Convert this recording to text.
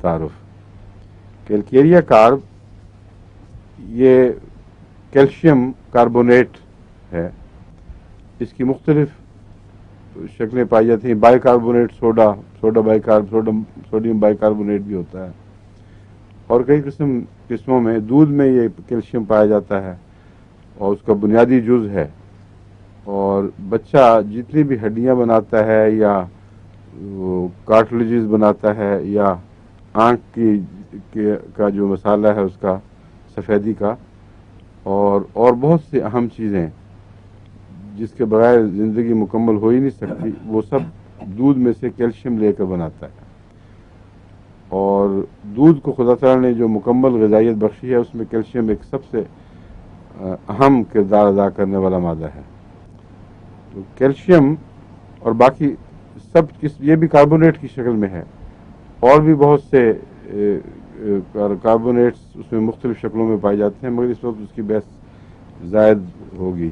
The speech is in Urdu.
تعارف۔ کیلکیریا کارب یہ کیلشیم کاربونیٹ ہے، اس کی مختلف شکلیں پائی جاتی ہیں۔ By carbonate sodium by carbonate بھی ہوتا ہے، اور کئی قسموں میں دودھ میں یہ کیلشیم پایا جاتا ہے اور اس کا بنیادی جز ہے۔ اور بچہ جتنی بھی ہڈیاں بناتا ہے یا کارٹلیجز بناتا ہے یا آنکھ کا جو مسالہ ہے اس کا سفیدی کا، اور بہت سی اہم چیزیں جس کے بغیر زندگی مکمل ہو ہی نہیں سکتی، وہ سب دودھ میں سے کیلشیم لے کر بناتا ہے۔ اور دودھ کو خدا تعالیٰ نے جو مکمل غذائیت بخشی ہے، اس میں کیلشیم ایک سب سے اہم کردار ادا کرنے والا مادہ ہے۔ تو کیلشیم اور باقی سب یہ بھی کاربونیٹ کی شکل میں ہے، اور بھی بہت سے کاربونیٹس اس میں مختلف شکلوں میں پائے جاتے ہیں، مگر اس وقت اس کی بحث زائد ہوگی۔